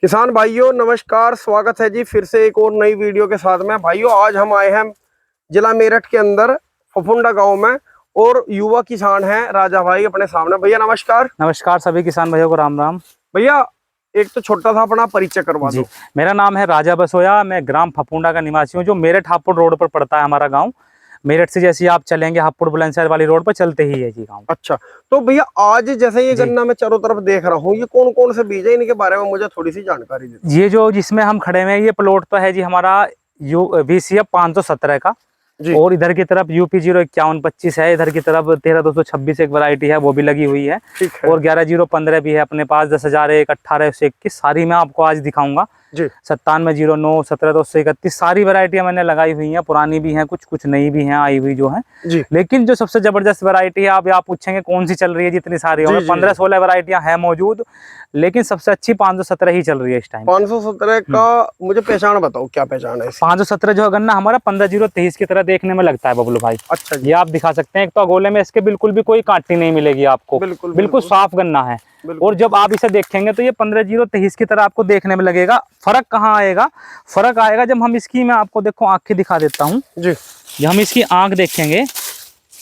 किसान भाइयों नमस्कार, स्वागत है जी फिर से एक और नई वीडियो के साथ में। भाइयों आज हम आए हैं जिला मेरठ के अंदर फफुंडा गांव में और युवा किसान हैं राजा भाई अपने सामने। भैया नमस्कार। नमस्कार सभी किसान भाइयों को राम राम। भैया एक तो छोटा सा अपना परिचय करवा जी, दो। मेरा नाम है राजा बसोया। मैं ग्राम फफुंडा का निवासी हूँ, जो मेरठ हापुड़ रोड पर पड़ता है हमारा गांव। मेरठ से जैसे आप चलेंगे हापुड़ बुलंदशहर वाली रोड पर चलते ही है जी गांव। अच्छा, तो भैया आज जैसे ये जी, गन्ना मैं चारों तरफ देख रहा हूँ, ये कौन कौन से बीज है, इनके बारे में मुझे थोड़ी सी जानकारी दे दो। ये जो जिसमें हम खड़े हुए हैं ये प्लॉट तो है जी हमारा VCF 517 का। जी और इधर की तरफ UP 05125 है। इधर की तरफ 13226 एक वैरायटी है, वो भी लगी हुई है। ठीक है। और 11015 भी है अपने पास। 10,001, 18,121 सारी मैं आपको आज दिखाऊंगा। जी 9709, 17,231 सारी वैरायटियां मैंने लगाई हुई हैं। पुरानी भी हैं, कुछ नई भी हैं आई हुई जो है। जी लेकिन जो सबसे जबरदस्त वैरायटी है, आप पूछेंगे कौन सी चल रही है, जितनी सारी जी होंगे जी 15-16 वैरायटियां हैं मौजूद, लेकिन सबसे अच्छी 517 ही चल रही है इस टाइम। 517 का मुझे पहचान बताओ, क्या पहचान है इसकी? 517 जो है गन्ना हमारा 15,023 की तरह देखने में लगता है बबलू भाई। अच्छा जी। ये आप दिखा सकते हैं। एक तो अगोले में इसके बिल्कुल भी कोई कांटी नहीं मिलेगी आपको, बिल्कुल बिल्कुल साफ गन्ना है। बिल्कुल। और जब आप इसे देखेंगे तो ये 15,023 की तरह आपको देखने में लगेगा। फर्क कहाँ आएगा? फर्क आएगा जब हम इसकी, मैं आपको देखो आंखें दिखा देता हूँ जी। जब हम इसकी आंख देखेंगे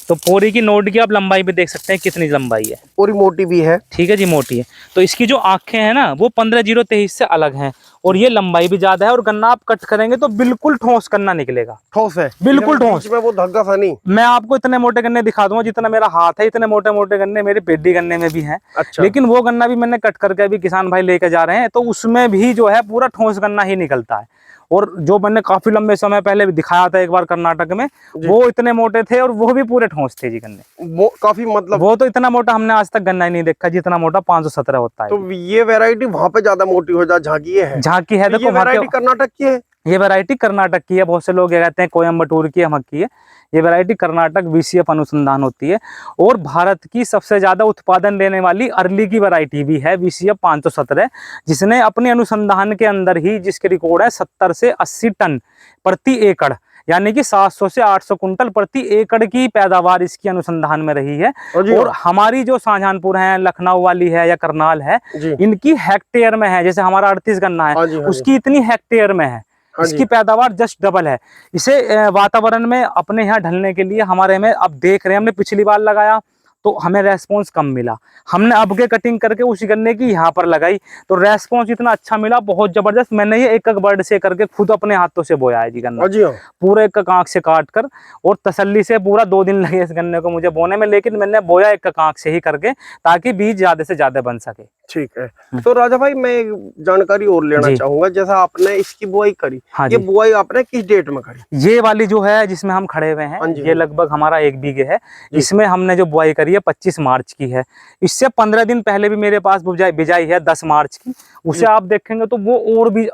तो पोरी की नोट की आप लंबाई भी देख सकते हैं कितनी लंबाई है। पूरी मोटी भी है। ठीक है जी, मोटी है। तो इसकी जो आंखें हैं ना वो 15,023 से अलग हैं। और ये लंबाई भी ज्यादा है। और गन्ना आप कट करेंगे तो बिल्कुल ठोस गन्ना निकलेगा। ठोस है, बिल्कुल ठोस। में वो धग्गा सा नहीं। मैं आपको इतने मोटे गन्ने दिखा दूंगा जितना मेरा हाथ है। इतने मोटे मोटे गन्ने मेरे पेडी गन्ने में भी हैं। अच्छा। लेकिन वो गन्ना भी मैंने कट करके अभी किसान भाई लेके जा रहे हैं, तो उसमें भी जो है पूरा ठोस गन्ना ही निकलता है। और जो मैंने काफी लंबे समय पहले भी दिखाया था एक बार कर्नाटक में, वो इतने मोटे थे और वो भी पूरे ठोस थे जी गन्ने। वो काफी मतलब वो तो इतना मोटा हमने आज तक गन्ना ही नहीं देखा जितना मोटा 517 होता है। तो ये वैरायटी वहां पे ज्यादा मोटी हो जा, झांकी है। झांकी है। तो देखो ये वैरायटी कर्नाटक की है। ये वैरायटी कर्नाटक की है। बहुत से लोग ये कहते हैं कोयम्बटूर की, हम की है। ये वैरायटी कर्नाटक VCF अनुसंधान होती है। और भारत की सबसे ज्यादा उत्पादन देने वाली अर्ली की वैरायटी भी है VCF 517, जिसने अपने अनुसंधान के अंदर ही जिसके रिकॉर्ड है 70 से 80 टन प्रति एकड़, यानी कि 700 से 800 कुंटल प्रति एकड़ की पैदावार इसकी अनुसंधान में रही है। और हमारी जो शाहजहानपुर है, लखनऊ वाली है या करनाल है, इनकी हेक्टेयर में है। जैसे हमारा 38 गन्ना है, उसकी इतनी हेक्टेयर में है। इसकी पैदावार जस्ट डबल है। इसे वातावरण में अपने यहाँ ढलने के लिए हमारे में अब देख रहे हैं, हमने पिछली बार लगाया तो हमें रेस्पॉन्स कम मिला। हमने अब के कटिंग करके उसी गन्ने की यहाँ पर लगाई तो रेस्पॉन्स इतना अच्छा मिला, बहुत जबरदस्त। मैंने ये एक बर्ड से करके खुद अपने हाथों से बोया है जी गन्ना, पूरे एक आंख से काट कर। और तसल्ली से पूरा 2 दिन लगे इस गन्ने को मुझे बोने में, लेकिन मैंने बोया एक आंख से ही करके ताकि बीज ज्यादा से ज्यादा बन सके। ठीक है। तो राजा भाई मैं जानकारी और लेना चाहूंगा, जैसा आपने इसकी बुआई करी, ये बुआई आपने किस डेट में करी? ये वाली जो है जिसमें हम खड़े हुए हैं, ये लगभग हमारा 1 बीघे है। इसमें हमने जो बुआई करी है 25 मार्च की है। इससे 15 दिन पहले भी मेरे पास बिजाई है 10 मार्च की। उसे आप देखेंगे तो वो और भी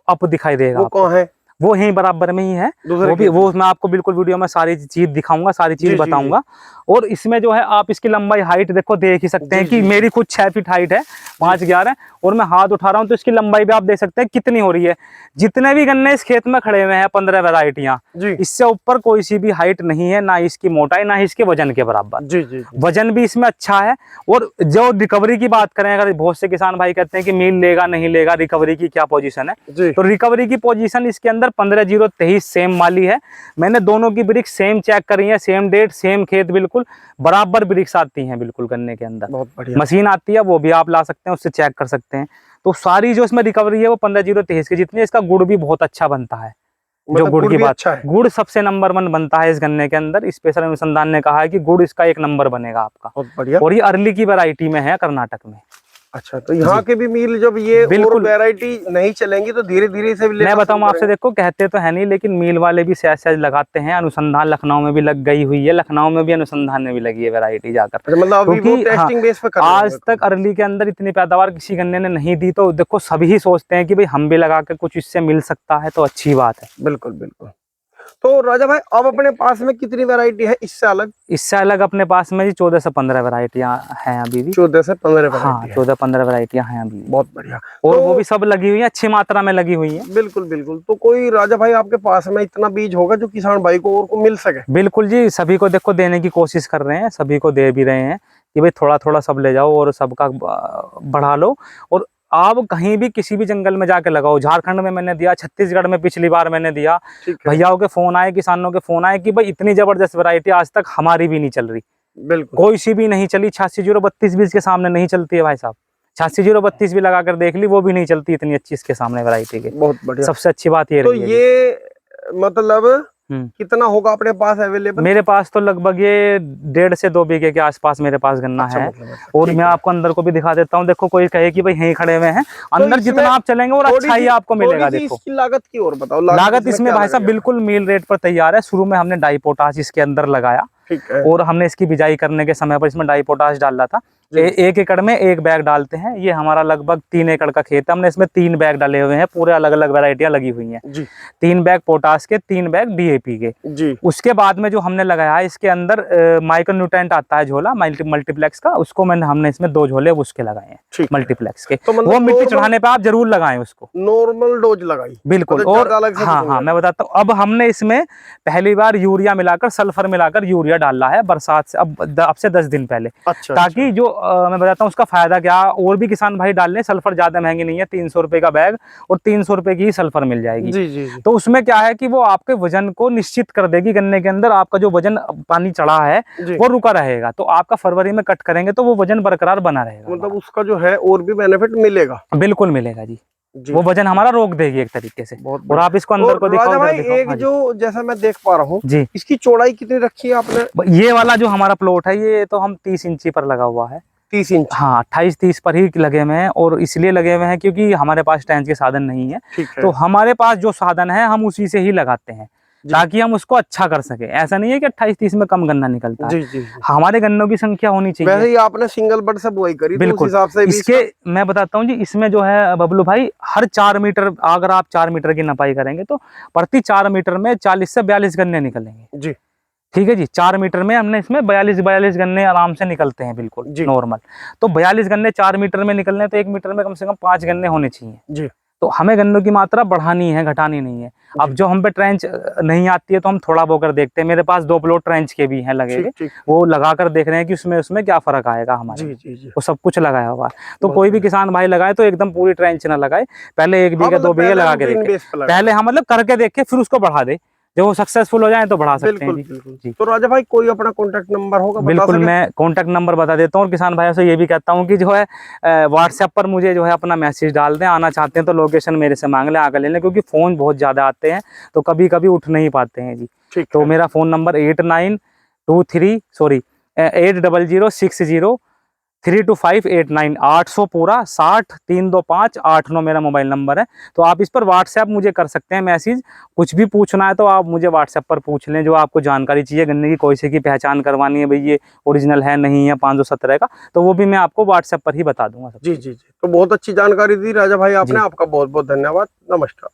अप दिखाई देगा। वो कौन है? वो यहीं बराबर में ही है। वो मैं आपको बिल्कुल वीडियो में सारी चीज दिखाऊंगा, सारी चीज बताऊंगा। और इसमें जो है आप इसकी लंबाई हाइट देखो, देख ही सकते हैं कि मेरी खुद 6 फीट हाइट है, 5'11", और मैं हाथ उठा रहा हूं तो इसकी लंबाई भी आप देख सकते हैं कितनी हो रही है। जितने भी गन्ने इस खेत में खड़े हुए हैं 15 वैरायटियां, इससे ऊपर कोई सी भी हाइट नहीं है, ना इसकी मोटाई ना इसके वजन के बराबर। वजन भी इसमें अच्छा है। और जो रिकवरी की बात करें, अगर बहुत से किसान भाई कहते हैं कि मील लेगा नहीं लेगा, रिकवरी की क्या पोजीशन है, तो रिकवरी की पोजीशन इसके अंदर 15,023 सेम वाली है। मैंने दोनों की ब्रिक्स सेम चेक करी है, सेम डेट सेम खेत, बिल्कुल बराबर ब्रिक्स आती हैं बिल्कुल गन्ने के अंदर। बहुत बढ़िया मशीन आती है, वो भी आप ला सकते हैं, उससे चेक कर सकते हैं। तो सारी जो इसमें रिकवरी है वो 15,023 की जितनी। इसका गुड़ भी बहुत अच्छा बनता है। जो गुड़ की बात, अच्छा है। गुड़ सबसे नंबर 1 बनता है इस गन्ने के अंदर। स्पेशल अनुसंधान ने कहा है कि गुड़ इसका 1 नंबर बनेगा आपका। बहुत बढ़िया। और ये अर्ली की वैरायटी में है कर्नाटक में। अच्छा, तो यहाँ के भी मील जब ये बिल्कुल वैरायटी नहीं चलेंगी तो धीरे धीरे से मैं बताऊँ आपसे, देखो कहते तो है नहीं, लेकिन मील वाले भी सहज लगाते हैं। अनुसंधान लखनऊ में भी लग गई हुई है, लखनऊ में भी अनुसंधान में भी लगी है वैरायटी जाकर। मतलब क्योंकि टेस्टिंग बेस पे आज तक अर्ली के अंदर इतनी पैदावार किसी गन्ने ने नहीं दी, तो देखो सभी सोचते हैं कि भाई हम भी लगा के कुछ इससे मिल सकता है तो अच्छी बात है। बिल्कुल बिल्कुल। तो राजा भाई अब अपने पास में कितनी वैरायटी है इससे अलग? इससे अलग अपने पास में जी 14 से 15 वैरायटियां हैं अभी भी। 14 से 15? हाँ, 14-15 वैरायटियां हैं अभी। बहुत बढ़िया। और तो वो भी सब लगी हुई है, अच्छी मात्रा में लगी हुई है। बिल्कुल बिल्कुल। तो कोई राजा भाई आपके पास में इतना बीज होगा जो किसान भाई को और को मिल सके? बिल्कुल जी, सभी को देखो देने की कोशिश कर रहे हैं, सभी को दे भी रहे हैं कि भाई थोड़ा थोड़ा सब ले जाओ और सबका बढ़ा लो। और आप कहीं भी किसी भी जंगल में जाके लगाओ, झारखंड में मैंने दिया, छत्तीसगढ़ में पिछली बार मैंने दिया, भैयाओं के फोन आए, किसानों के फोन आए कि भाई इतनी जबरदस्त वैरायटी आज तक हमारी भी नहीं चल रही, बिल्कुल कोई सी भी नहीं चली। 86-0-32-20 के सामने नहीं चलती है भाई साहब, 86-0-32 भी लगा कर देख ली, वो भी नहीं चलती इतनी अच्छी इसके सामने वैरायटी के। बहुत बढ़िया। सबसे अच्छी बात ये तो रही है ये मतलब कितना होगा अपने पास अवेलेबल? मेरे पास तो लगभग ये 1.5 से 2 बीघे के आसपास मेरे पास गन्ना है। और मैं आपको अंदर को भी दिखा देता हूँ। देखो कोई कहे कि भाई यहीं खड़े हुए हैं, अंदर जितना आप चलेंगे और अच्छा ही आपको मिलेगा। देखो इसकी लागत की और बताओ। लागत इसमें भाई साहब बिल्कुल मील रेट पर तैयार है। शुरू में हमने डाई पोटाश इसके अंदर लगाया, और हमने इसकी बिजाई करने के समय पर इसमें डाई पोटाश डाला था। 1 एकड़ में 1 बैग डालते हैं। ये हमारा लगभग 3 एकड़ का खेत है, हमने इसमें 3 बैग डाले हुए हैं, पूरे अलग अलग वैरायटियां लगी हुई हैं। 3 बैग पोटाश के, 3 बैग डीएपी के जी। उसके बाद में जो हमने लगाया है इसके अंदर माइक्रो न्यूट्रेंट आता है झोला मल्टीप्लेक्स का, उसको हमने इसमें 2 झोले उसके लगाए हैं मल्टीप्लेक्स के। तो वो मिट्टी चढ़ाने पे आप जरूर लगाएं उसको, नॉर्मल डोज लगाई बिल्कुल। और हाँ मैं बताता हूँ, अब हमने इसमें पहली बार यूरिया मिलाकर, सल्फर मिलाकर यूरिया डाला है बरसात से अब से 10 दिन पहले। ताकि जो मैं बताता हूँ उसका फायदा क्या। और भी किसान भाई डाल लें, सल्फर ज्यादा महंगी नहीं है, 300 रुपए का बैग और 300 रुपए की ही सल्फर मिल जाएगी जी। तो उसमें क्या है कि वो आपके वजन को निश्चित कर देगी। गन्ने के अंदर आपका जो वजन पानी चढ़ा है वो रुका रहेगा, तो आपका फरवरी में कट करेंगे तो वो वजन बरकरार बना रहेगा। मतलब उसका जो है और भी बेनिफिट मिलेगा। बिल्कुल मिलेगा जी, वो वजन हमारा रोक देगी एक तरीके से। और आप इसको अंदर को दिखाओ भाई। एक जो जैसा मैं देख पा रहा हूँ जी, इसकी चौड़ाई कितनी रखी है आपने? ये वाला जो हमारा प्लॉट है ये तो हम 30 इंची पर लगा हुआ है। 30 इंच? हाँ 28-30 पर ही लगे हुए हैं। और इसलिए लगे हुए हैं क्योंकि हमारे पास ट्रेंच के साधन नहीं है, तो हमारे पास जो साधन है हम उसी से ही लगाते हैं ताकि हम उसको अच्छा कर सके। ऐसा नहीं है कि 28-30 में कम गन्ना निकलता है जी। हमारे गन्नों की संख्या होनी चाहिए। वैसे ही आपने सिंगल बड से बुआई करी, बिल्कुल तो उस हिसाब से इसके मैं बताता हूँ जी। इसमें जो है बबलू भाई, हर 4 मीटर अगर आप 4 मीटर की नपाई करेंगे तो प्रति 4 मीटर में 40 से 42 गन्ने निकलेंगे जी। ठीक है जी, 4 मीटर में हमने इसमें 42 गन्ने आराम से निकलते हैं बिल्कुल नॉर्मल। तो 42 गन्ने 4 मीटर में निकलने, तो 1 मीटर में कम से कम 5 गन्ने होने चाहिए जी। तो हमें गन्नों की मात्रा बढ़ानी है, घटानी नहीं है। अब जो हम पे ट्रेंच नहीं आती है तो हम थोड़ा बोकर देखते हैं। मेरे पास 2 प्लॉट ट्रेंच के भी हैं लगे हुए, वो लगा कर देख रहे हैं कि उसमें क्या फर्क आएगा हमारे। वो सब कुछ लगाया हुआ है। तो कोई भी किसान भाई लगाए तो एकदम पूरी ट्रेंच ना लगाए, पहले 1 बीघा 2 बीघा लगा के देखे पहले। हाँ मतलब करके देखे, फिर उसको बढ़ा दे। जब वो सक्सेसफुल हो जाए तो बढ़ा सकते हैं जी। तो राजा भाई कोई अपना कॉन्टेक्ट नंबर होगा? बिल्कुल मैं कॉन्टेक्ट नंबर बता देता हूँ। और किसान भाइयों से ये भी कहता हूँ कि जो है व्हाट्सएप पर मुझे जो है अपना मैसेज डाल दें। आना चाहते हैं तो लोकेशन मेरे से मांग लें, आकर ले लें, क्योंकि फ़ोन बहुत ज़्यादा आते हैं तो कभी कभी उठ नहीं पाते हैं जी। तो मेरा फ़ोन नंबर 80060 32589 800 पूरा 60 325 89 मेरा मोबाइल नंबर है। तो आप इस पर व्हाट्सएप मुझे कर सकते हैं मैसेज। कुछ भी पूछना है तो आप मुझे व्हाट्सएप पर पूछ लें, जो आपको जानकारी चाहिए गन्ने की, कोई से की पहचान करवानी है, भाई ये ओरिजिनल है नहीं है 517 का, तो वो भी मैं आपको व्हाट्सएप पर ही बता दूंगा। जी जी जी। तो बहुत अच्छी जानकारी दी राजा भाई आपने, आपका बहुत बहुत धन्यवाद। नमस्कार।